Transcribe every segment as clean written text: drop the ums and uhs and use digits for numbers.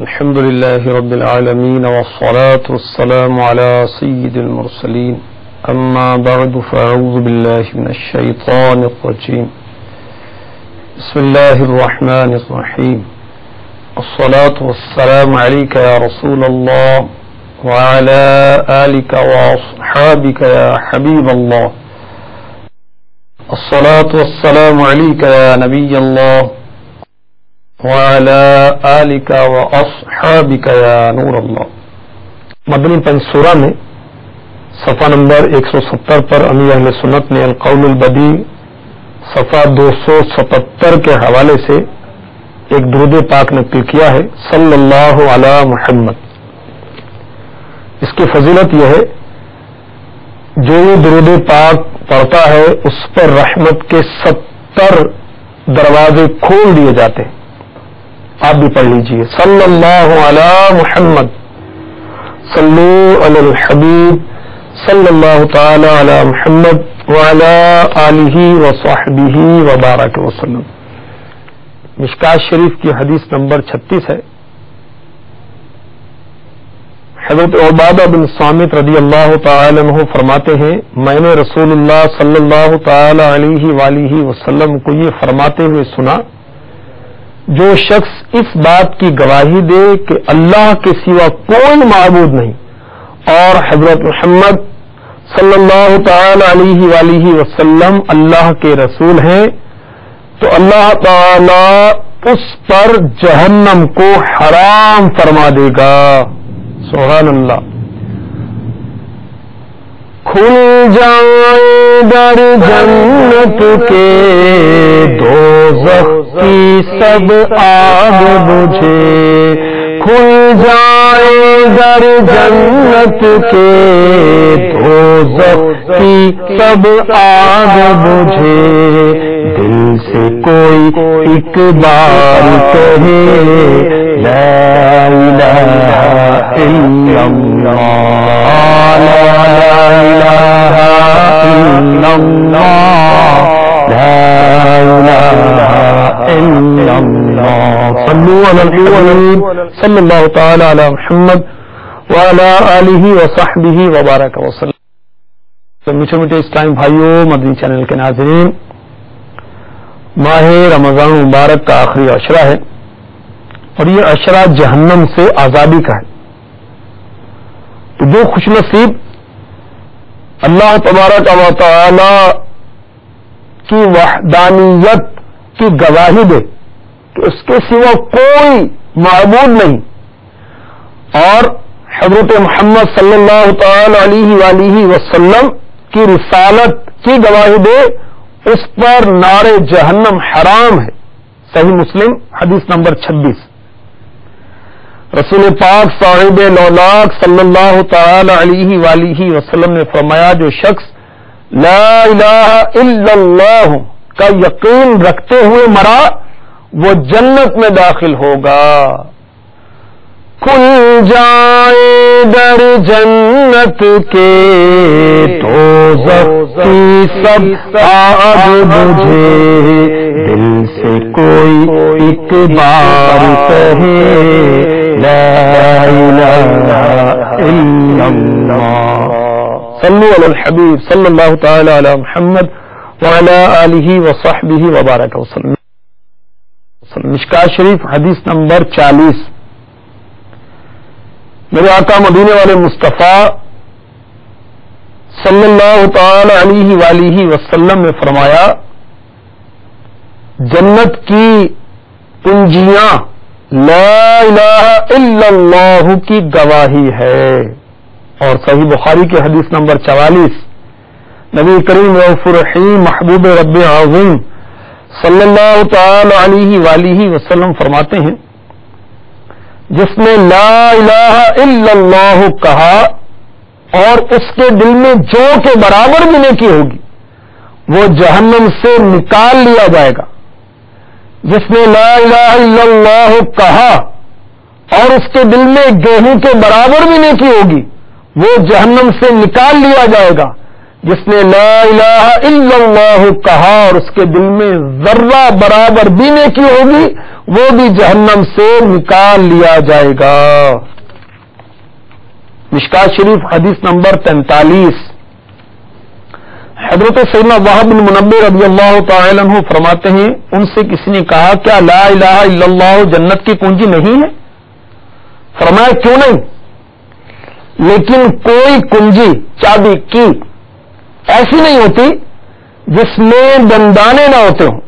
الحمد لله رب العالمين والصلاة والسلام على سيد المرسلين أما بعد فأعوذ بالله من الشيطان الرجيم بسم الله الرحمن الرحيم الصلاة والسلام عليك يا رسول الله وعلى آلك وأصحابك يا حبيب الله الصلاة والسلام عليك يا نبي الله وعلى آلك وأصحابك يا نور الله. مدنی پنسورہ میں صفحہ نمبر 170 پر امیر اہل سنت نے القول البدی صفحہ 277 کے حوالے سے ایک درود پاک نقل کیا ہے صلی اللہ علی محمد. اس کی فضیلت یہ ہے جو یہ درود پاک پڑھتا ہے اس پر رحمت کے 70 دروازے کھول دیے جاتے ہیں. آپ بھی پڑھ لیجئے صلی اللہ علی محمد صلو علی الحبیب صلی اللہ تعالی علی محمد وعلی آلہ وصحبہ وبارک وسلم. مشکات شریف کی حدیث نمبر 36 ہے. حضرت عبادہ بن صامت رضی اللہ تعالی عنہ فرماتے ہیں میں نے رسول اللہ صلی اللہ تعالی علیہ وآلہ وسلم کو یہ فرماتے ہوئے سنا جو شخص اس بات کی گواہی دے کہ اللہ کے سوا کوئی معبود نہیں اور حضرت محمد صلی اللہ تعالی علیہ وآلہ وسلم اللہ کے رسول ہیں تو اللہ تعالی اس پر جہنم کو حرام فرما دے گا. سبحان اللہ. کھل جائے در جنت کے دوزخ کی سب آگ بجھے. کھل جائے در جنت کے دوزخ کی سب آگ بجھے. دل سے کوئی ایک بار کہے لا الہ الا اللہ لا الہ الا اللہ لا الہ الا اللہ. صلو علی الحبیب صلی اللہ تعالی علی محمد وعلی آلہ وصحبہ وبارک وسلم. میٹھے میٹھے اسلام بھائیوں، مدنی چینل کے ناظرین، ماہ رمضان مبارک کا آخری عشرہ ہے اور یہ عشرہ جہنم سے آزادی کا ہے. تو جو خوش نصیب اللہ تبارک و تعالی کی وحدانیت کی گواہی دے کہ اس کے سوا کوئی معبود نہیں اور حضرت محمد صلی اللہ تعالی علیہ وآلہ وسلم کی رسالت کی گواہی دے، اس پر نار جہنم حرام ہے. صحیح مسلم حدیث نمبر 26. رسول پاک صاحب لولاک صلی اللہ تعالی علیہ وآلہ وسلم نے فرمایا جو شخص لا الہ الا اللہ کا یقین رکھتے ہوئے مرا وہ جنت میں داخل ہوگا. کھل جائے در جنت کے دوزخ کی سب آگ بجھے. دل سے کوئی ایک بار کہے لا الہ الا اللہ. صلو علی الحبیب صلی اللہ تعالی علی محمد وعلی آلہ وصحبہ وبارک وسلم. مشکات شریف حدیث نمبر 40. میرے آقا مدینے والے مصطفیٰ صلی اللہ تعالی علیہ وآلہ وسلم نے فرمایا جنت کی کنجیاں لا الہ الا اللہ کی گواہی ہے. اور صحیح بخاری کی حدیث نمبر 44 نبی کریم رؤوف الرحیم محبوب رب اعظم صلی اللہ تعالی علیہ وآلہ وسلم فرماتے ہیں جس نے لا الہ الا اللہ کہا اور اس کے دل میں جو کے برابر بھی نیکی ہوگی وہ جہنم سے نکال لیا جائے گا. جس نے لا الہ الا اللہ کہا اور اس کے دل میں گیہوں کے برابر بھی نیکی ہوگی وہ جہنم سے نکال لیا جائے گا. جس نے لا الہ الا اللہ کہا اور اس کے دل میں ذرہ برابر بھی نیکی ہوگی، وہ بھی جہنم سے نکال لیا جائے گا۔ مشکات شریف حدیث نمبر 43۔ حضرت سیدنا وہب بن منبہ رضی اللہ تعالی عنہ فرماتے ہیں، ان سے کسی نے کہا کیا لا الہ الا اللہ جنت کی کنجی نہیں ہے؟ فرمایا کیوں نہیں، لیکن کوئی کنجی چابی کی ایسی نہیں ہوتی جس میں دندانے نہ ہوتے ہوں،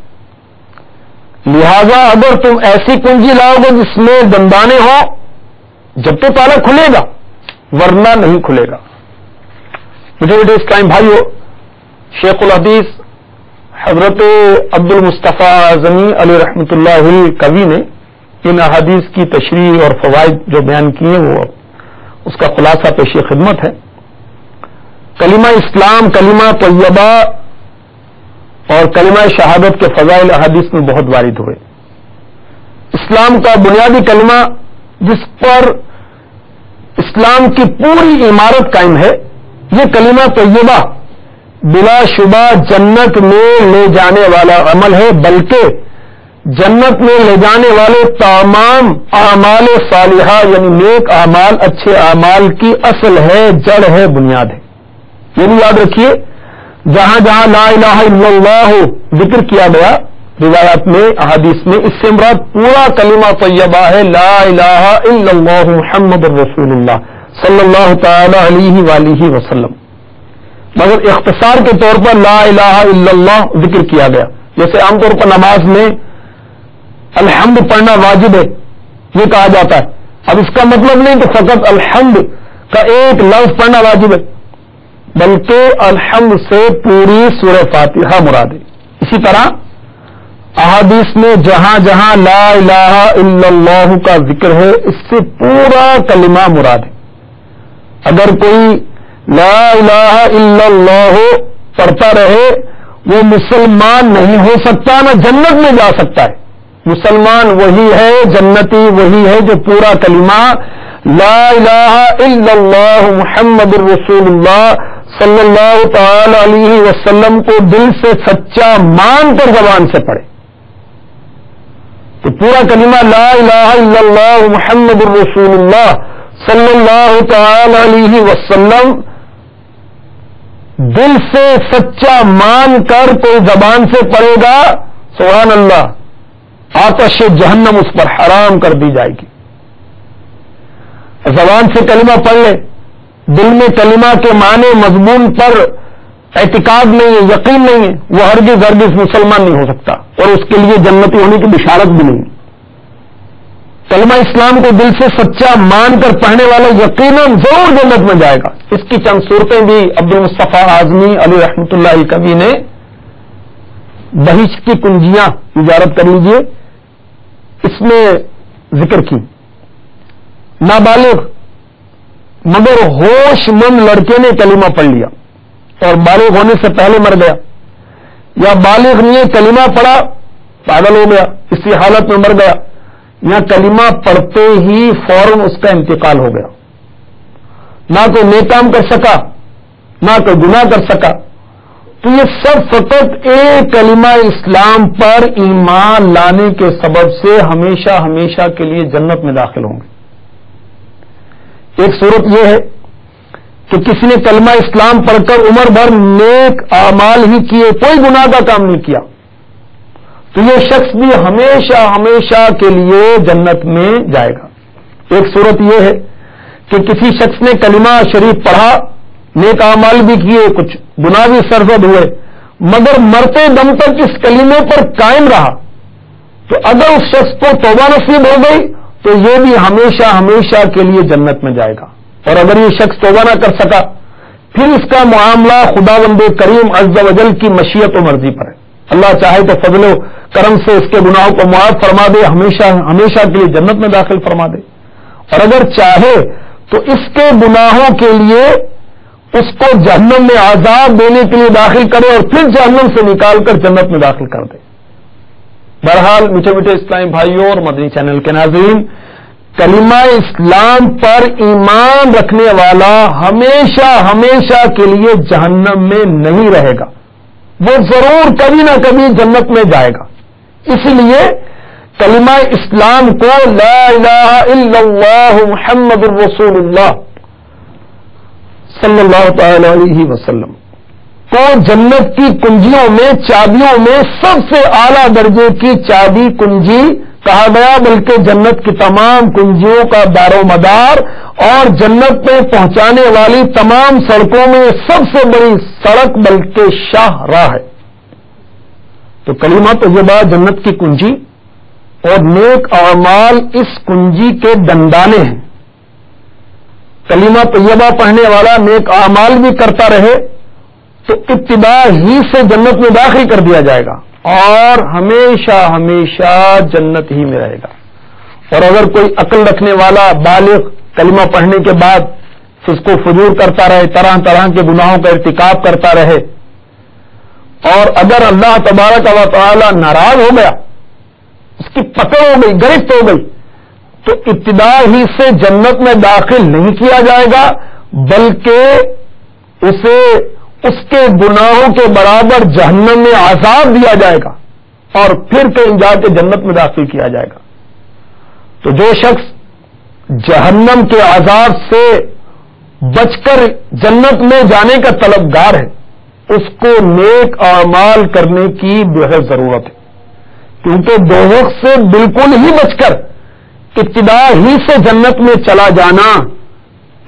لہذا اگر تم ایسی کنجی لاؤ گے جس میں دندانے ہو جب تو تالا کھلے گا، ورنہ نہیں کھلے گا۔ مجھے بیٹے اسلام بھائیو، شیخ الحدیث حضرت عبد المصطفیٰ اعظمی علیہ رحمۃ اللہ کوی نے ان احادیث کی تشریح اور فوائد جو بیان کیے وہ اس کا خلاصہ پیش خدمت ہے۔ کلمہ اسلام، کلمہ طیبہ اور کلمہ شہادت کے فضائل احادیث میں بہت وارد ہوئے۔ اسلام کا بنیادی کلمہ جس پر اسلام کی پوری عمارت قائم ہے، یہ کلمہ طیبہ بلا شبہ جنت میں لے جانے والا عمل ہے، بلکہ جنت میں لے جانے والے تمام اعمال صالحہ یعنی نیک اعمال، اچھے اعمال کی اصل ہے، جڑ ہے، بنیاد ہے۔ یہ بھی یاد رکھیے، جہاں جہاں لا الہ الا اللہ ذکر کیا گیا روایات میں، احادیث میں، اس سے مراد پورا کلمہ طیبہ ہے، لا الہ الا اللہ محمد الرسول اللہ صلی اللہ تعالی علیہ وآلہ وسلم، مگر اختصار کے طور پر لا الہ الا اللہ ذکر کیا گیا۔ جیسے عام طور پر نماز میں الحمد پڑھنا واجب ہے یہ کہا جاتا ہے، اب اس کا مطلب نہیں کہ فقط الحمد کا ایک لفظ پڑھنا واجب ہے، بلکہ الحمد سے پوری سورہ فاتحہ مراد ہے۔ اسی طرح احادیث میں جہاں جہاں لا الہ الا اللہ کا ذکر ہے، اس سے پورا کلمہ مراد ہے۔ اگر کوئی لا الہ الا اللہ پڑھتا رہے وہ مسلمان نہیں ہو سکتا، نہ جنت میں جا سکتا ہے۔ مسلمان وہی ہے، جنتی وہی ہے جو پورا کلمہ لا الہ الا اللہ محمد الرسول اللہ صلی اللہ تعالی علیہ وسلم کو دل سے سچا مان کر زبان سے پڑھے۔ تو پورا کلمہ لا الہ الا اللہ محمد الرسول اللہ صلی اللہ تعالی علیہ وسلم دل سے سچا مان کر کوئی زبان سے پڑھے گا، سبحان اللہ، آتش جہنم اس پر حرام کر دی جائے گی۔ زبان سے کلمہ پڑھ لے، دل میں کلمہ کے معنی مضمون پر اعتقاد نہیں ہے، یقین نہیں ہے، وہ ہرگز مسلمان نہیں ہو سکتا، اور اس کے لیے جنتی ہونے کی بشارت بھی نہیں۔ کلمہ اسلام کو دل سے سچا مان کر پڑھنے والا یقیناً ضرور جنت میں جائے گا۔ اس کی چند صورتیں بھی عبد المصطفیٰ اعظمی علیہ رحمۃ اللہ کبھی نے بہشت کی کنجیاں تجارت کر لیجیے اس میں ذکر کی۔ نابالغ مگر ہوش مند لڑکے نے کلمہ پڑھ لیا اور بالغ ہونے سے پہلے مر گیا، یا بالغ نے کلمہ پڑھا پاگل ہو گیا، اسی حالت میں مر گیا، یا کلمہ پڑھتے ہی فوراً اس کا انتقال ہو گیا، نہ کوئی نیک کام کر سکا نہ کوئی گناہ کر سکا، تو یہ سب فقط ایک کلمہ اسلام پر ایمان لانے کے سبب سے ہمیشہ ہمیشہ کے لیے جنت میں داخل ہوں گے۔ ایک صورت یہ ہے کہ کسی نے کلمہ اسلام پڑھ کر عمر بھر نیک اعمال ہی کیے، کوئی گناہ کا کام نہیں کیا، تو یہ شخص بھی ہمیشہ ہمیشہ کے لیے جنت میں جائے گا۔ ایک صورت یہ ہے کہ کسی شخص نے کلمہ شریف پڑھا، نیک اعمال بھی کیے، کچھ گناہ بھی سرزد ہوئے، مگر مرتے دم تک اس کلمے پر قائم رہا، تو اگر اس شخص کو توبہ نصیب ہو گئی تو یہ بھی ہمیشہ ہمیشہ کے لیے جنت میں جائے گا۔ اور اگر یہ شخص توبہ نہ کر سکا پھر اس کا معاملہ خداوند کریم عز و جل کی مشیت و مرضی پر ہے۔ اللہ چاہے تو فضل و کرم سے اس کے گناہوں کو معاف فرما دے، ہمیشہ ہمیشہ کے لیے جنت میں داخل فرما دے، اور اگر چاہے تو اس کے گناہوں کے لیے اس کو جہنم میں عذاب دینے کے لیے داخل کرے اور پھر جہنم سے نکال کر جنت میں داخل کر دے۔ بہرحال میٹھے میٹھے اسلامی بھائیوں اور مدنی چینل کے ناظرین، کلمہ اسلام پر ایمان رکھنے والا ہمیشہ ہمیشہ کے لیے جہنم میں نہیں رہے گا، وہ ضرور کبھی نہ کبھی جنت میں جائے گا۔ اس لیے کلمہ اسلام کو لا الہ الا اللہ محمد الرسول اللہ صلی اللہ تعالی علیہ وسلم کو جنت کی کنجیوں میں، چابیوں میں سب سے اعلیٰ درجے کی چابی کنجی کہا گیا، بلکہ جنت کی تمام کنجیوں کا دار و مدار اور جنت میں پہنچانے والی تمام سڑکوں میں سب سے بڑی سڑک بلکہ شاہ راہ ہے۔ تو کلمہ طیبہ جنت کی کنجی اور نیک اعمال اس کنجی کے دندانے ہیں۔ کلمہ طیبہ پڑھنے والا نیک اعمال بھی کرتا رہے تو ابتدا ہی سے جنت میں داخل کر دیا جائے گا اور ہمیشہ ہمیشہ جنت ہی میں رہے گا۔ اور اگر کوئی عقل رکھنے والا بالغ کلمہ پڑھنے کے بعد فسق و فجور کرتا رہے، طرح طرح کے گناہوں کا ارتکاب کرتا رہے، اور اگر اللہ تبارک و تعالی ناراض ہو گیا، اس کی پکڑ ہو گئی، گرفت ہو گئی، تو ابتدا ہی سے جنت میں داخل نہیں کیا جائے گا، بلکہ اسے اس کے گناہوں کے برابر جہنم میں عذاب دیا جائے گا اور پھر کہیں جا کے جنت میں داخل کیا جائے گا۔ تو جو شخص جہنم کے عذاب سے بچ کر جنت میں جانے کا طلبگار ہے، اس کو نیک اعمال کرنے کی بہت ضرورت ہے، کیونکہ دوزخ سے بالکل ہی بچ کر ابتدا ہی سے جنت میں چلا جانا،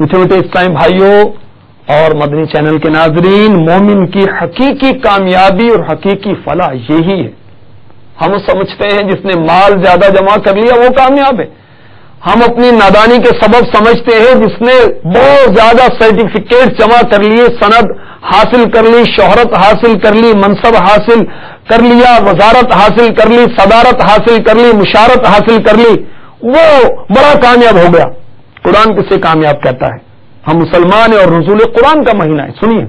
میٹھے میٹھے اسلام بھائیوں اور مدنی چینل کے ناظرین، مومن کی حقیقی کامیابی اور حقیقی فلاح یہی ہے۔ ہم سمجھتے ہیں جس نے مال زیادہ جمع کر لیا وہ کامیاب ہے، ہم اپنی نادانی کے سبب سمجھتے ہیں جس نے بہت زیادہ سرٹیفکیٹ جمع کر لیے، سند حاصل کر لی، شہرت حاصل کر لی، منصب حاصل کر لیا، وزارت حاصل کر لی، صدارت حاصل کر لی، مشارت حاصل کر لی، وہ بڑا کامیاب ہو گیا۔ قرآن کسے کامیاب کہتا ہے؟ ہم مسلمان ہیں اور نزول قرآن کا مہینہ ہے۔ سنیے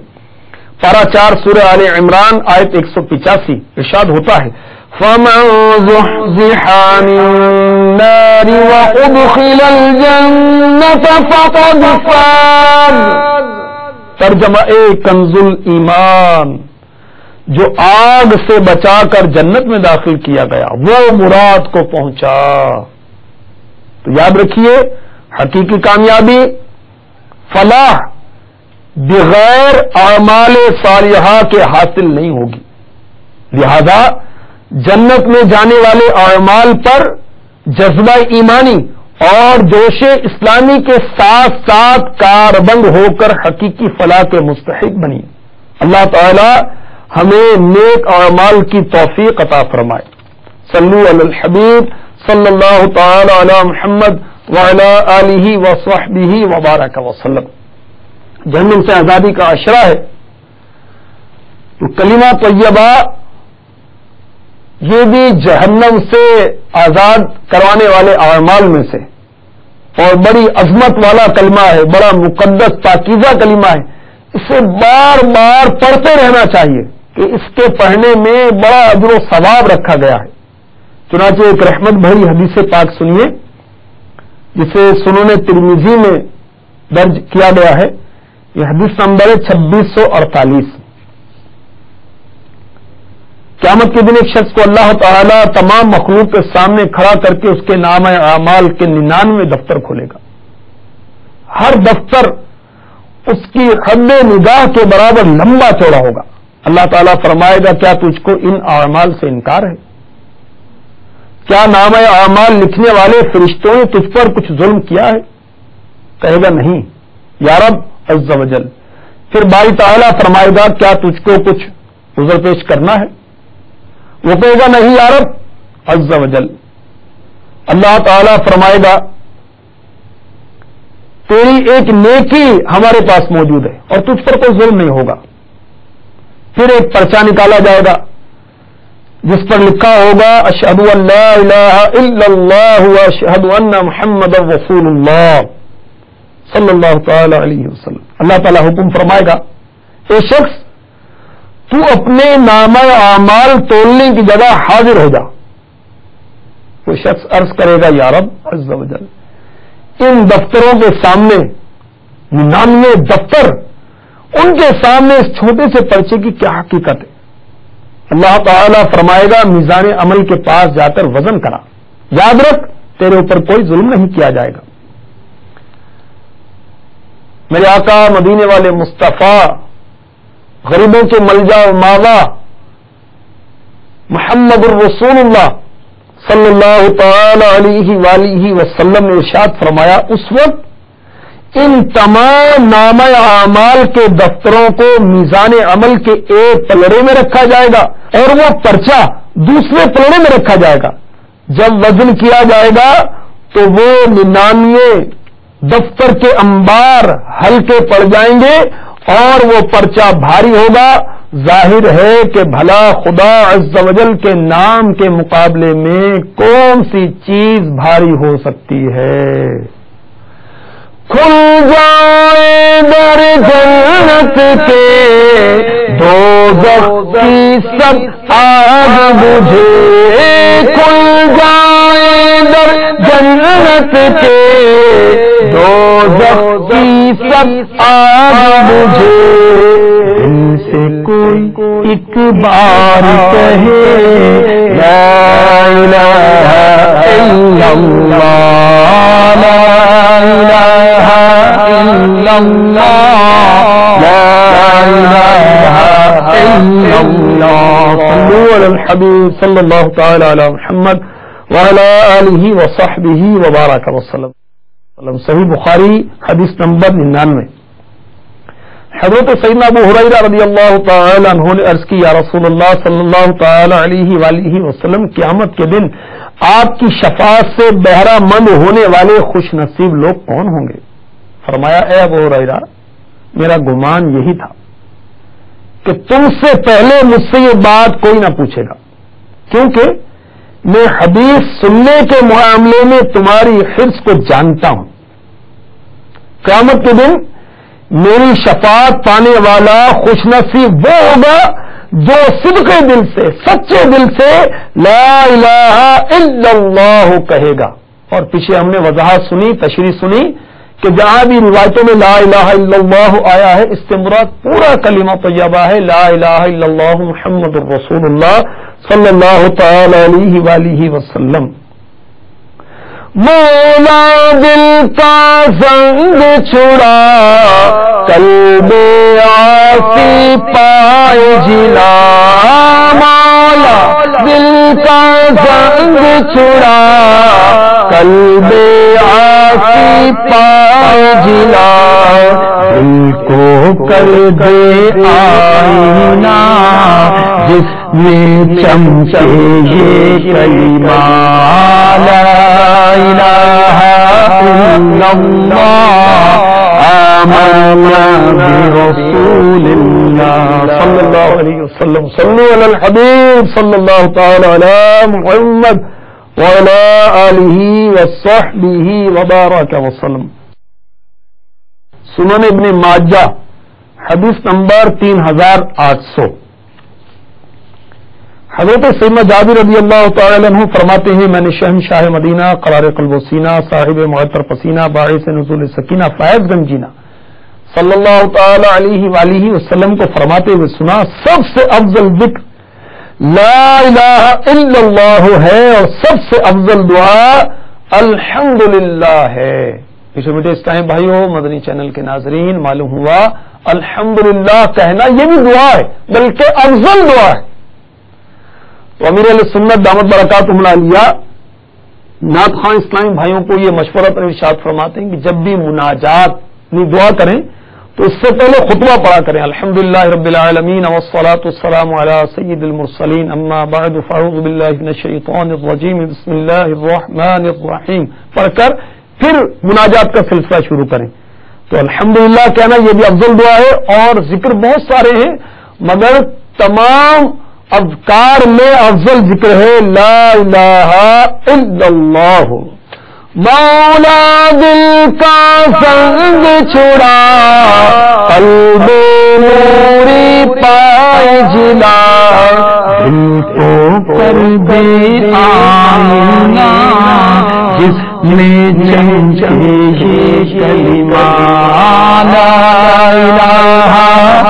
پارہ 4 سورہ آل عمران آیت 185 ارشاد ہوتا ہے، فَمَن زُحْزِحَ عَنِ النَّارِ وَأُدْخِلَ الْجَنَّةَ فَقَدْ فَازَ۔ ترجمہ کنز الایمان، جو آگ سے بچا کر جنت میں داخل کیا گیا وہ مراد کو پہنچا۔ تو یاد رکھیے، حقیقی کامیابی، فلاح بغیر اعمال صالحہ کے حاصل نہیں ہوگی، لہذا جنت میں جانے والے اعمال پر جذبہ ایمانی اور جوش اسلامی کے ساتھ ساتھ کاربند ہو کر حقیقی فلاح کے مستحق بنی۔ اللہ تعالی ہمیں نیک اعمال کی توفیق عطا فرمائے۔ صلو علی الحبیب صلی اللہ تعالی علی محمد وعلی آلہ وصحبہ وبارک وسلم۔ جہنم سے آزادی کا عشرہ ہے، تو کلمہ طیبہ یہ بھی جہنم سے آزاد کروانے والے اعمال میں سے اور بڑی عظمت والا کلمہ ہے، بڑا مقدس پاکیزہ کلمہ ہے، اسے بار بار پڑھتے رہنا چاہیے کہ اس کے پڑھنے میں بڑا اجر و ثواب رکھا گیا ہے۔ چنانچہ ایک رحمت بھری حدیث پاک سنیے جسے سنن ترمذی میں درج کیا گیا ہے، یہ حدیث نمبر 2648۔ قیامت کے دن ایک شخص کو اللہ تعالیٰ تمام مخلوق کے سامنے کھڑا کر کے اس کے نام اعمال کے 99 دفتر کھولے گا۔ ہر دفتر اس کی حد نگاہ کے برابر لمبا چوڑا ہوگا۔ اللہ تعالیٰ فرمائے گا، کیا تجھ کو ان اعمال سے انکار ہے؟ کیا نام اعمال لکھنے والے فرشتوں نے تجھ پر کچھ ظلم کیا ہے؟ کہے گا نہیں یا رب عز و جل۔ پھر باری تعالیٰ فرمائے گا، کیا تجھ کو کچھ عذر پیش کرنا ہے؟ وہ کہے گا نہیں یا رب عز و جل۔ اللہ تعالیٰ فرمائے گا، تیری ایک نیکی ہمارے پاس موجود ہے اور تجھ پر کوئی ظلم نہیں ہوگا۔ پھر ایک پرچہ نکالا جائے گا جس پر لکھا ہوگا، اشہد ان لا الہ الا اللہ واشہد ان محمد رسول اللہ صلی اللہ تعالی علیہ وسلم۔ اللہ تعالیٰ حکم فرمائے گا، اے شخص تو اپنے نامہ اعمال تولنے کی جگہ حاضر ہو جا۔ وہ شخص عرض کرے گا، یا رب عز و جل، ان دفتروں کے سامنے 99 دفتر، ان کے سامنے اس چھوٹے سے پرچے کی کیا حقیقت ہے؟ اللہ تعالیٰ فرمائے گا میزان عمل کے پاس جا کر وزن کرا، یاد رکھ تیرے اوپر کوئی ظلم نہیں کیا جائے گا۔ میرے آقا مدینے والے مصطفیٰ، غریبوں کے ملجا و ماوا محمد الرسول اللہ صلی اللہ تعالی علیہ وآلہ وسلم نے ارشاد فرمایا، اس وقت ان تمام نامہ اعمال کے دفتروں کو میزان عمل کے ایک پلڑے میں رکھا جائے گا اور وہ پرچہ دوسرے پلڑے میں رکھا جائے گا۔ جب وزن کیا جائے گا تو وہ 99 دفتر کے انبار ہلکے پڑ جائیں گے اور وہ پرچہ بھاری ہوگا۔ ظاہر ہے کہ بھلا خدا عز و جل کے نام کے مقابلے میں کون سی چیز بھاری ہو سکتی ہے؟ کھل جائے در جنت کے دوزخ کی سب آگ بجھے، کھل جائے در جنت کے دوزخ کی سب آگ بجھے، ان سے کوئی ایک بار کہے لا الہ الا اللہ، لا الہ الا اللہ، لا الہ الا اللہ۔ صلوا علی الحبیب صلی اللہ تعالی علی محمد وعلی آلہ وصحبہ وبارک وسلم۔ صحیح بخاری حدیث نمبر 99۔ حضرت سیدنا ابو ہریرہ رضی اللہ تعالی عنہ نے عرض کی، یا رسول اللہ صلی اللہ تعالی علیہ وآلہ وسلم، قیامت کے دن آپ کی شفاعت سے بہرہ مند ہونے والے خوش نصیب لوگ کون ہوں گے؟ فرمایا، اے ابو ہریرہ، میرا گمان یہی تھا کہ تم سے پہلے مجھ سے یہ بات کوئی نہ پوچھے گا، کیونکہ میں حدیث سننے کے معاملے میں تمہاری حرص کو جانتا ہوں۔ قیامت کے دن میری شفاعت پانے والا خوش نصیب وہ ہوگا جو صدق دل سے، سچے دل سے لا الہ الا اللہ کہے گا۔ اور پیچھے ہم نے وضاحت سنی، تشریح سنی کہ جہاں بھی روایتوں میں لا الہ الا اللہ آیا ہے، اس سے مراد پورا کلمہ طیبہ ہے، لا الہ الا اللہ محمد الرسول اللہ صلی اللہ تعالی علیہ وآلہ وسلم۔ مولا دل کا زنگ چھڑا، قلب عاصی پائے جلا، مولا دل کا زنگ چھڑا، قلب عاصی پائے جلا، دل کو کر دے آئینہ جس میں چمکے یہ کلمہ لا الہ الا اللہ، آمنا برسول اللہ صلی اللہ علیہ وسلم۔ صلوا علی الحبیب صلی اللہ تعالی علی محمد وعلی آلہ وصحبہ وبارک وسلم۔ سنن ابن ماجہ حدیث نمبر 3800۔ حضرت سیدنا جابر رضی اللہ تعالی عنہ فرماتے ہیں، میں نے شہنشاہ مدینہ، قرار قلب و سینہ، صاحب معطر پسینہ، باعث نزول سکینہ، فیض گنج جینا صلی اللہ تعالی علیہ وآلہ وسلم کو فرماتے ہوئے سنا، سب سے افضل ذکر لا الہ الا اللہ ہے اور سب سے افضل دعا الحمدللہ ہے۔ پیچھے بیٹے اس ٹائم بھائیو، مدنی چینل کے ناظرین، معلوم ہوا الحمدللہ کہنا یہ بھی دعا ہے، بلکہ افضل دعا ہے۔ تو امیر علیہ سنت دامت برکاتہ العالیہ نعت خواں اسلامی بھائیوں کو یہ مشورہ ارشاد فرماتے ہیں کہ جب بھی مناجات دعا کریں تو اس سے پہلے خطبہ پڑھا کریں، الحمدللہ رب العالمین والصلاۃ والسلام علی سید المرسلین، اما بعد فاعوذ باللہ من الشیطان الرجیم، بسم اللہ الرحمن الرحیم پڑھ کر پھر مناجات کا سلسلہ شروع کریں۔ تو الحمدللہ کہنا یہ بھی افضل دعا ہے، اور ذکر بہت سارے ہیں مگر تمام اذکار میں افضل ذکر ہے لا الہ الا اللہ۔ مولا دل کا زنگ چھڑا، قلب نوری پائے جلا، دل کو کر دے آئینہ جس میں چمکے کلمہ لا الہ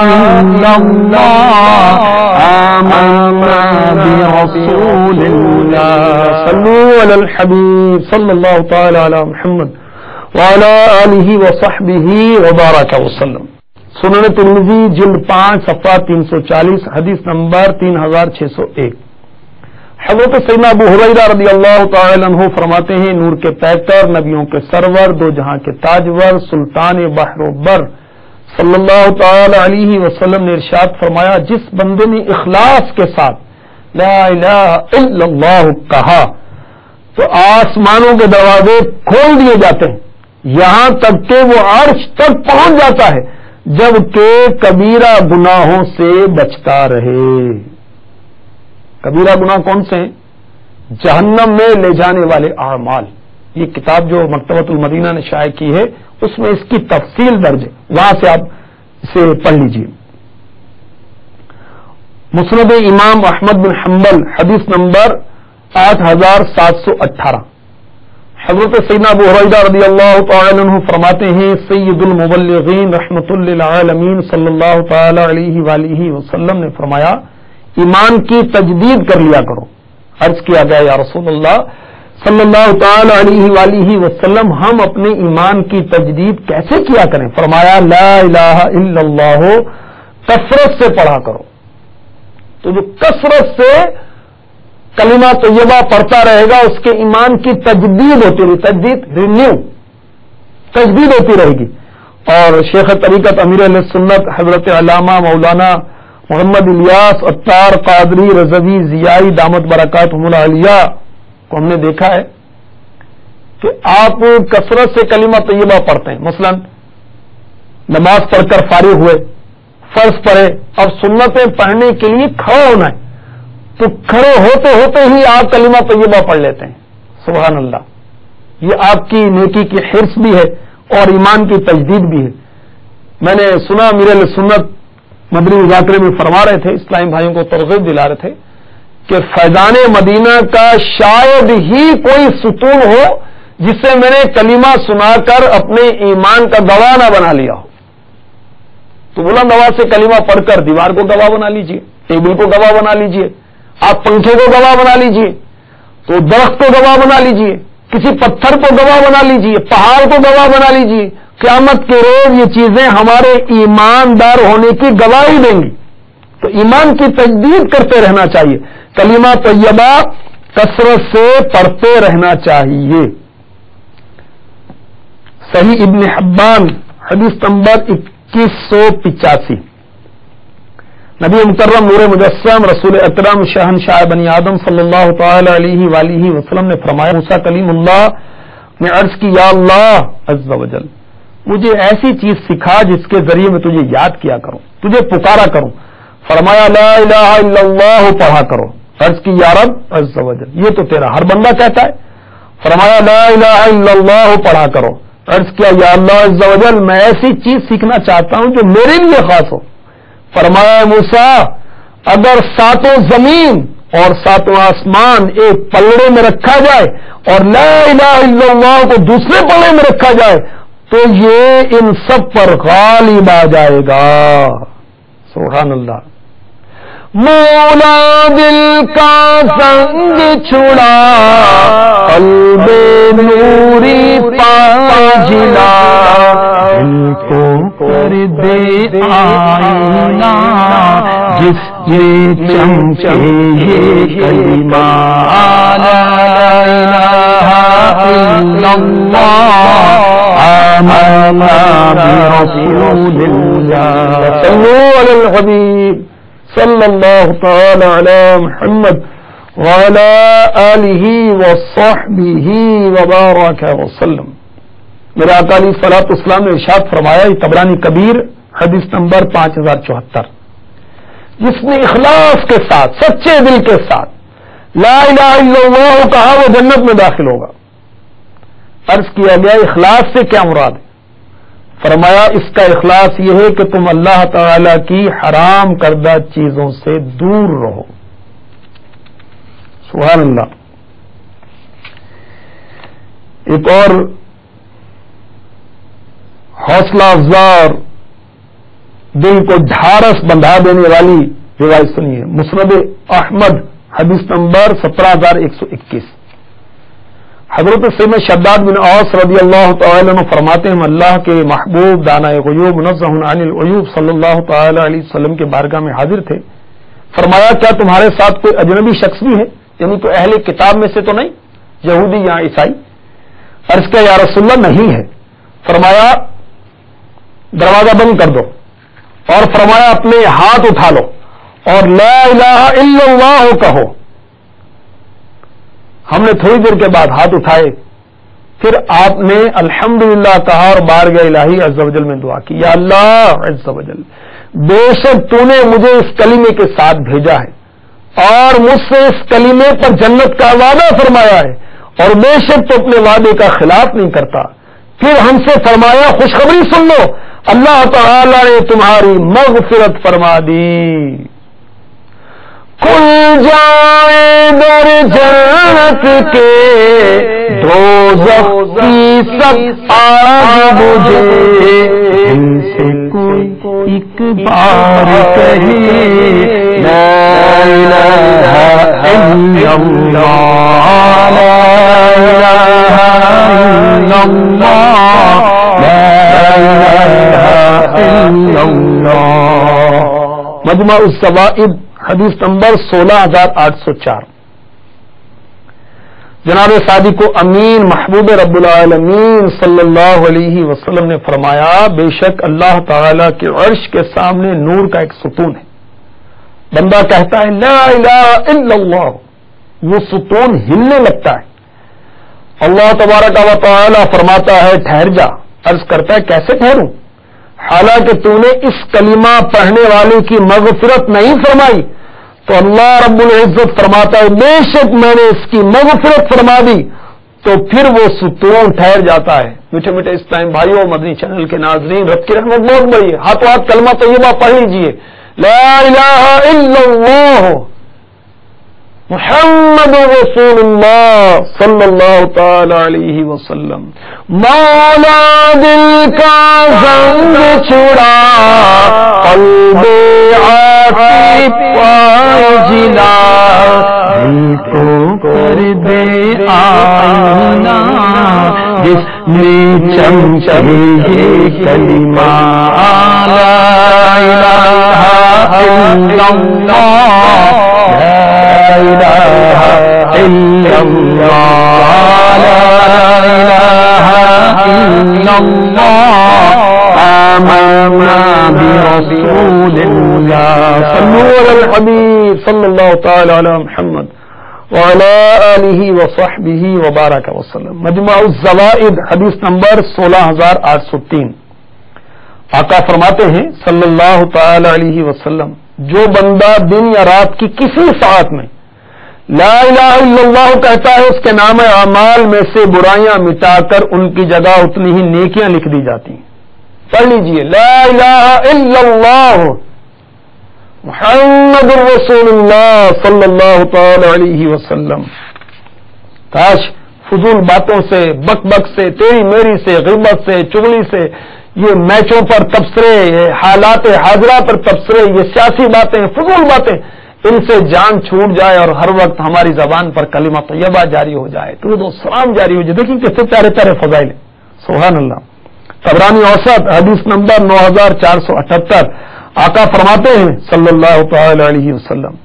الا اللہ آمنا برسول اللہ صلوا علی الحبیب صلی اللہ تعالی علی محمد وعلی آلہ وصحبہ وبارک وسلم۔ سنن ترمذی جلد 5 صفحہ 340 حدیث نمبر 3601۔ حضرت سیدنا ابو ہریرہ رضی اللہ تعالی عنہ فرماتے ہیں، نور کے پیکر، نبیوں کے سرور، دو جہاں کے تاجور، سلطان بحر و بر صلی اللہ تعالی علیہ وسلم نے ارشاد فرمایا، جس بندے نے اخلاص کے ساتھ لا الہ الا اللہ کہا تو آسمانوں کے دروازے کھول دیے جاتے ہیں، یہاں تک کہ وہ عرش تک پہنچ جاتا ہے، جبکہ کبیرہ گناہوں سے بچتا رہے۔ کبیرہ گناہ کون سے ہیں؟ جہنم میں لے جانے والے اعمال۔ یہ کتاب جو مکتبۃ المدینہ نے شائع کی ہے اس میں اس کی تفصیل درج ہے، وہاں سے آپ اسے پڑھ لیجیے۔ مسند امام احمد بن حنبل حدیث نمبر 8718۔ حضرت سیدنا ابو ہریرہ رضی اللہ تعالی عنہ فرماتے ہیں، سید المبلغین رحمۃ للعالمین صلی اللہ تعالی علیہ وآلہ وسلم نے فرمایا، ایمان کی تجدید کر لیا کرو۔ عرض کیا گیا، یا رسول اللہ صلی اللہ تعالی علیہ وآلہ وسلم ہم اپنے ایمان کی تجدید کیسے کیا کریں؟ فرمایا، لا الہ الا اللہ کثرت سے پڑھا کرو۔ تو جو کثرت سے کلمہ طیبہ پڑھتا رہے گا اس کے ایمان کی تجدید ہوتی رہے، تجدید رینیو، تجدید ہوتی رہے گی۔ اور شیخ طریقت امیر اہل سنت حضرت علامہ مولانا محمد الیاس عطار قادری رضوی ضیائی دامت برکاتہم العالیہ کو ہم نے دیکھا ہے کہ آپ کثرت سے کلمہ طیبہ پڑھتے ہیں۔ مثلا نماز پڑھ کر فارغ ہوئے، فرض پڑھے، اب سنتیں پڑھنے کے لیے کھڑا ہونا ہے تو کھڑے ہوتے ہوتے ہی آپ کلمہ طیبہ پڑھ لیتے ہیں۔ سبحان اللہ، یہ آپ کی نیکی کی حرص بھی ہے اور ایمان کی تجدید بھی ہے۔ میں نے سنا امیر اہل سنت مدنی مذاکرے میں فرما رہے تھے، اسلامی بھائیوں کو ترغیب دلا رہے تھے کہ فیضان مدینہ کا شاید ہی کوئی ستون ہو جسے میں نے کلمہ سنا کر اپنے ایمان کا گواہ نہ بنا لیا ہو۔ تو بلند آواز سے کلمہ پڑھ کر دیوار کو گواہ بنا لیجئے، ٹیبل کو گواہ بنا لیجئے، آپ پنکھے کو گواہ بنا لیجئے، تو درخت کو گواہ بنا لیجئے، کسی پتھر کو گواہ بنا لیجئے، پہاڑ کو گواہ بنا لیجئے۔ قیامت کے روز یہ چیزیں ہمارے ایماندار ہونے کی گواہی دیں گی۔ تو ایمان کی تجدید کرتے رہنا چاہیے، کلمہ طیبہ کثرت سے پڑھتے رہنا چاہیے۔ صحیح ابن حبان حدیث نمبر 2185۔ نبی مکرم نور مجسم رسول اکرم شہنشاہ بنی آدم صلی اللہ تعالی علیہ وآلہ وسلم نے فرمایا، موسیٰ کلیم اللہ نے عرض کی، یا اللہ عز و جل مجھے ایسی چیز سکھا جس کے ذریعے میں تجھے یاد کیا کروں، تجھے پکارا کروں۔ فرمایا، لا الہ الا اللہ پڑھا کرو۔ عرض کی، یا رب عز و جل یہ تو تیرا ہر بندہ کہتا ہے۔ فرمایا، لا الہ الا اللہ پڑھا کرو۔ عرض کیا، یا اللہ عز و جل میں ایسی چیز سیکھنا چاہتا ہوں جو میرے لیے خاص ہو۔ فرمایا، موسیٰ اگر ساتوں زمین اور ساتوں آسمان ایک پلڑے میں رکھا جائے اور لا الہ الا اللہ کو دوسرے پلڑے میں رکھا جائے تو یہ ان سب پر غالب آ جائے گا۔ سبحان اللہ۔ مولا دل کا سنگ چھڑا، قلب نوری پاجلا، دل کو کر دے آئینہ جس یہ چمکے یہ کلمہ، لا الہ الا اللہ آمنا برسول اللہ۔ صلوا علی الحبیب صلی اللہ تعالی علی محمد وعلی آلہ وصحبہ وبارک وسلم۔ میرے آقا علیہ الصلوۃ والسلام نے ارشاد فرمایا، یہ طبرانی کبیر حدیث نمبر 5074، جس نے اخلاص کے ساتھ سچے دل کے ساتھ لا الہ الا اللہ کہا وہ جنت میں داخل ہوگا۔ عرض کیا گیا اخلاص سے کیا مراد ہے؟ فرمایا اس کا اخلاص یہ ہے کہ تم اللہ تعالی کی حرام کردہ چیزوں سے دور رہو۔ سبحان اللہ۔ ایک اور حوصلہ افزار دل کو ڈھارس بندھا دینے والی روایت سنیے. مسند احمد حدیث نمبر 17121. حضرت سیدنا شداد بن اوس رضی اللہ تعالی عنہ فرماتے ہیں اللہ کے محبوب دانا غیوب منزہ عن العیوب صلی اللہ تعالی علیہ وسلم کے بارگاہ میں حاضر تھے. فرمایا کیا تمہارے ساتھ کوئی اجنبی شخص بھی ہے؟ یعنی تو اہل کتاب میں سے تو نہیں، یہودی یا عیسائی؟ عرض کیا یا رسول اللہ نہیں ہے. فرمایا دروازہ بند کر دو اور فرمایا اپنے ہاتھ اٹھا لو اور لا الہ الا اللہ کہو. ہم نے تھوڑی دیر کے بعد ہاتھ اٹھائے، پھر آپ نے الحمدللہ کہا اور بارگاہ الہی عز و جل میں دعا کی یا اللہ عز و جل بے شک تو نے مجھے اس کلمے کے ساتھ بھیجا ہے اور مجھ سے اس کلمے پر جنت کا وعدہ فرمایا ہے اور بے شک تو اپنے وعدے کا خلاف نہیں کرتا. پھر ہم سے فرمایا خوشخبری سن لو، اللہ تعالی نے تمہاری مغفرت فرما دی. کھل جائے در جنت کے دوزخ کی سب آگ بجھے، ان سے کوئی ایک بار کہے لا الہ الا اللہ، لا الہ الا اللہ، لا الہ الا اللہ. مجمع الزوائد حدیث نمبر 16804. جناب صادق و امین محبوب رب العالمین صلی اللہ علیہ وسلم نے فرمایا بے شک اللہ تعالی کے عرش کے سامنے نور کا ایک ستون ہے. بندہ کہتا ہے لا الہ الا اللہ، وہ ستون ہلنے لگتا ہے. اللہ تبارک و تعالی فرماتا ہے ٹھہر جا. عرض کرتا ہے کیسے ٹھہروں حالانکہ تو نے اس کلمہ پڑھنے والے کی مغفرت نہیں فرمائی؟ تو اللہ رب العزت فرماتا ہے بے شک میں نے اس کی مغفرت فرما دی. تو پھر وہ ستون ٹھہر جاتا ہے. میٹھے میٹھے اسلام بھائیوں، مدنی چینل کے ناظرین، رب کی رحمت بہت بڑی ہے. ہاتھوں ہاتھ کلمہ طیبہ پڑھ لیجیے لا الہ الا اللہ محمد رسول اللہ صلی اللہ تعالی علیہ وسلم. مولا دل کا زنگ چھڑا، قلب عاطف پائے جلا، دل کو کر دے آئینہ جس میں چمچے یہ کلمہ لا الہ الا اللہ، لا الہ الا اللہ، لا الہ الا اللہ، آمنا برسول اللہ. صلوا علی الحبیب صلی اللہ تعالی علی محمد وعلی آلہ وصحبہ وبارک وسلم. مجمع الزوائد حدیث نمبر 16803. آقا فرماتے ہیں صلی اللہ تعالی علیہ وسلم جو بندہ دن یا رات کی کسی ساعت میں لا الہ الا اللہ کہتا ہے اس کے نام اعمال میں سے برائیاں مٹا کر ان کی جگہ اتنی ہی نیکیاں لکھ دی جاتی ہیں. پڑھ لیجئے لا الہ الا اللہ محمد رسول اللہ صلی اللہ تعالی علیہ وسلم. کاش فضول باتوں سے، بک بک سے، تیری میری سے، غیبت سے، چغلی سے، یہ میچوں پر تبصرے، یہ حالات حاضرہ پر تبصرے، یہ سیاسی باتیں، فضول باتیں، ان سے جان چھوٹ جائے اور ہر وقت ہماری زبان پر کلمہ طیبہ جاری ہو جائے، درود و سلام جاری ہو جائے. دیکھیں کتنے پیارے پیارے فضائل ہیں. سبحان اللہ. طبرانی اوسط حدیث نمبر 9478. آقا فرماتے ہیں صلی اللہ تعالی علیہ وسلم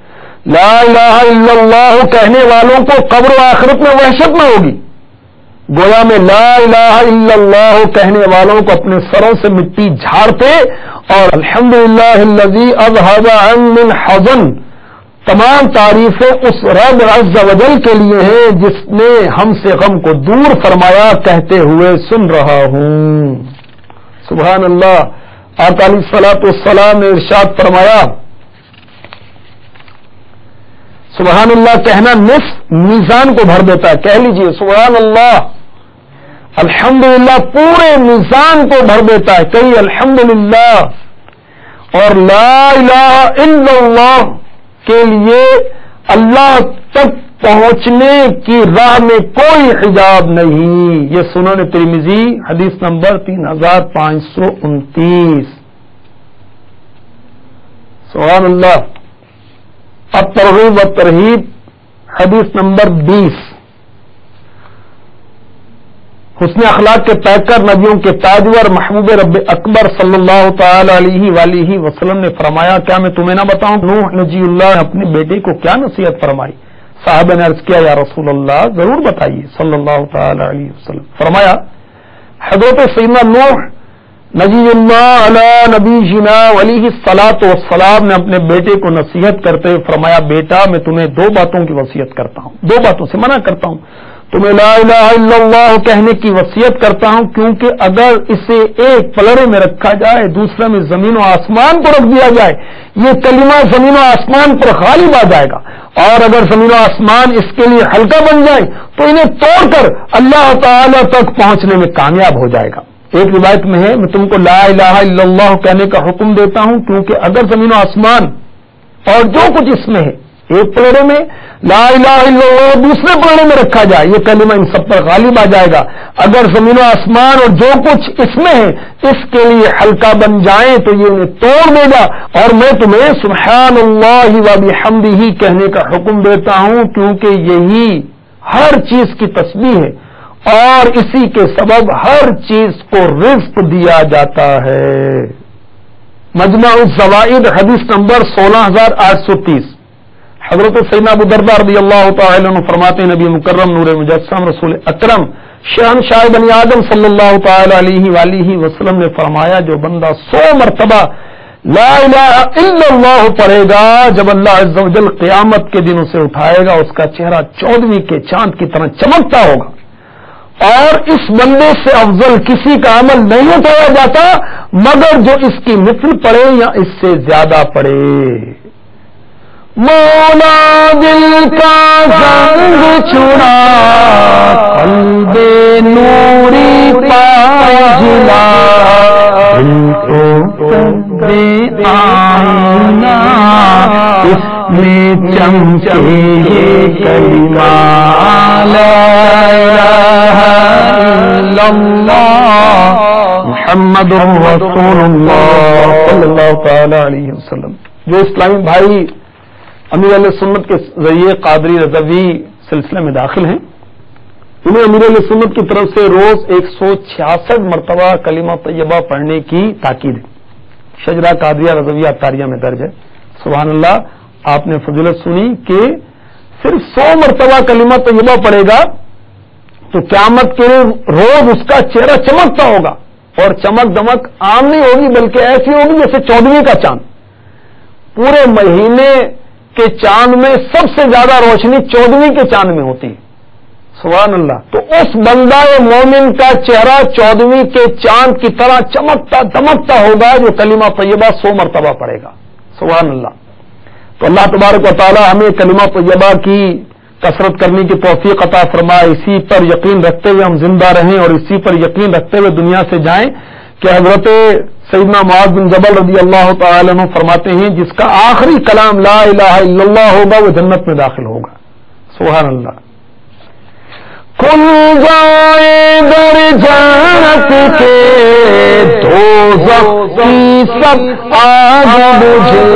لا الہ الا اللہ کہنے والوں کو قبر و آخرت میں وحشت نہ ہوگی. گویا میں لا الہ الا اللہ کہنے والوں کو اپنے سروں سے مٹی جھاڑتے اور الحمدللہ الذی اذھب عنی الحزن، تمام تعریفیں اس رب عز و جل کے لیے ہیں جس نے ہم سے غم کو دور فرمایا کہتے ہوئے سن رہا ہوں. سبحان اللہ. آقا علیہ الصلوۃ والسلام نے ارشاد فرمایا سبحان اللہ کہنا نصف میزان کو بھر دیتا ہے. کہہ لیجئے سبحان اللہ. الحمدللہ پورے میزان کو بھر دیتا ہے. کہیں الحمدللہ. اور لا الہ الا اللہ کے لیے اللہ تک پہنچنے کی راہ میں کوئی حجاب نہیں. یہ سنن ترمذی حدیث نمبر 3529. سبحان اللہ. الترغیب والترہیب حدیث نمبر 20. حسن اخلاق کے پیکر نبیوں کے تاجور محبوب رب اکبر صلی اللہ تعالی علیہ وآلہ وسلم نے فرمایا کیا میں تمہیں نہ بتاؤں نوح نجی اللہ نے اپنے بیٹے کو کیا نصیحت فرمائی. صحابہ نے عرض کیا یا رسول اللہ ضرور بتائیے صلی اللہ تعالی علیہ وسلم. فرمایا حضرت سیدنا نوح نجی اللہ علی نبی جنا علیہ الصلاۃ والسلام نے اپنے بیٹے کو نصیحت کرتے ہوئے فرمایا بیٹا میں تمہیں دو باتوں کی وصیت کرتا ہوں, دو باتوں سے منع کرتا ہوں. تمہیں لا الہ الا اللہ کہنے کی وصیت کرتا ہوں کیونکہ اگر اسے ایک پلڑے میں رکھا جائے دوسرے میں زمین و آسمان کو رکھ دیا جائے یہ کلمہ زمین و آسمان پر غالب آ جائے گا, اور اگر زمین و آسمان اس کے لیے ہلکا بن جائے تو انہیں توڑ کر اللہ تعالی تک پہنچنے میں کامیاب ہو جائے گا. ایک روایت میں ہے میں تم کو لا الہ الا اللہ کہنے کا حکم دیتا ہوں کیونکہ اگر زمین و آسمان اور جو کچھ اس میں ہے ایک پلڑے میں لا الہ الا اللہ دوسرے پلڑے میں رکھا جائے یہ کلمہ ان سب پر غالب آ جائے گا. اگر زمین و آسمان اور جو کچھ اس میں ہے اس کے لیے ہلکا بن جائیں تو یہ انہیں توڑ دے گا. اور میں تمہیں سبحان اللہ و بحمدہ کہنے کا حکم دیتا ہوں کیونکہ یہی ہر چیز کی تسبیح ہے اور اسی کے سبب ہر چیز کو رزق دیا جاتا ہے. مجمع الزوائد حدیث نمبر 16830. حضرت سیدنا ابو درداء رضی اللہ تعالی عنہ فرماتے ہیں نبی مکرم نور مجسم رسول اکرم شہنشاہ بنی آدم صلی اللہ تعالی علیہ وآلہ وسلم نے فرمایا جو بندہ 100 مرتبہ لا الہ الا اللہ پڑھے گا جب اللہ عز و جل قیامت کے دن اسے اٹھائے گا اس کا چہرہ 14ویں کے چاند کی طرح چمکتا ہوگا اور اس بندے سے افضل کسی کا عمل نہیں اٹھایا جاتا مگر جو اس کی مثل پڑھے یا اس سے زیادہ پڑھے. مولا دل کا زنگ چھڑا قلب نوری پائے جلا دل کو دے آئینہ اس میں چمکے یہ کلمہ لا الہ الا اللہ محمد رسول اللہ صلی اللہ تعالی علیہ وسلم. جو اسلامی بھائی امیر علیہ سنت کے ذریعے قادری رضوی سلسلے میں داخل ہیں انہیں امیر علیہ سنت کی طرف سے روز 166 مرتبہ کلمہ طیبہ پڑھنے کی تاکید ہے. شجرہ قادریہ رضویہ اتاریہ میں درج ہے. سبحان اللہ. آپ نے فضیلت سنی کہ صرف 100 مرتبہ کلمہ طیبہ پڑھے گا تو قیامت کے روز اس کا چہرہ چمکتا ہوگا اور چمک دمک عام نہیں ہوگی بلکہ ایسی ہوگی جیسے 14ویں کا چاند. پورے مہینے کے چاند میں سب سے زیادہ روشنی 14ویں کے چاند میں ہوتی ہے. سبحان اللہ. تو اس بندہ مومن کا چہرہ 14ویں کے چاند کی طرح چمکتا دمکتا ہوگا جو کلمہ طیبہ 100 مرتبہ پڑھے گا. سبحان اللہ. تو اللہ تبارک و تعالی ہمیں کلمہ طیبہ کی کثرت کرنے کی توفیق عطا فرمائے. اسی پر یقین رکھتے ہوئے ہم زندہ رہیں اور اسی پر یقین رکھتے ہوئے دنیا سے جائیں کہ حضرت سیدنا معاذ بن جبل رضی اللہ تعالی عنہ فرماتے ہیں جس کا آخری کلام لا الہ الا اللہ ہوگا وہ جنت میں داخل ہوگا. سبحان اللہ. کھل جائے در جنت کے دوزخ کی سب آگ بجھے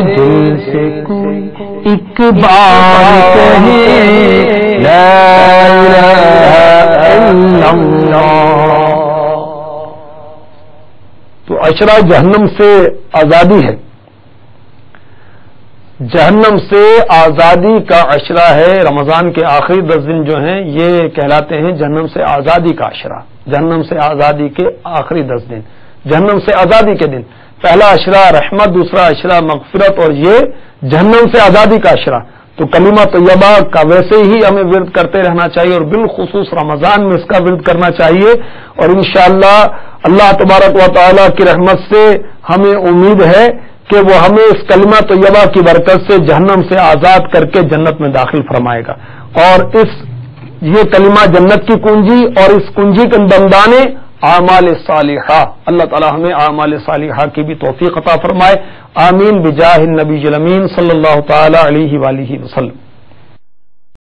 دل سے کوئی ایک بار کہے لا الہ الا اللہ. تو عشرہ جہنم سے آزادی ہے. جہنم سے آزادی کا عشرہ ہے. رمضان کے آخری 10 دن جو ہیں یہ کہلاتے ہیں جہنم سے آزادی کا عشرہ. جہنم سے آزادی کے آخری 10 دن جہنم سے آزادی کے دن. پہلا عشرہ رحمت, دوسرا عشرہ مغفرت اور یہ جہنم سے آزادی کا عشرہ. تو کلمہ طیبہ کا ویسے ہی ہمیں ورد کرتے رہنا چاہیے اور بالخصوص رمضان میں اس کا ورد کرنا چاہیے. اور انشاءاللہ اللہ تبارک و تعالیٰ کی رحمت سے ہمیں امید ہے کہ وہ ہمیں اس کلمہ طیبہ کی برکت سے جہنم سے آزاد کر کے جنت میں داخل فرمائے گا. اور یہ کلمہ جنت کی کنجی اور اس کنجی کے بندانے اعمال صالحہ. اللہ تعالی ہمیں اعمال صالحہ کی بھی توفیق عطا فرمائے آمین بجاہ النبی الامین صلی اللہ تعالی علیہ وآلہ وسلم.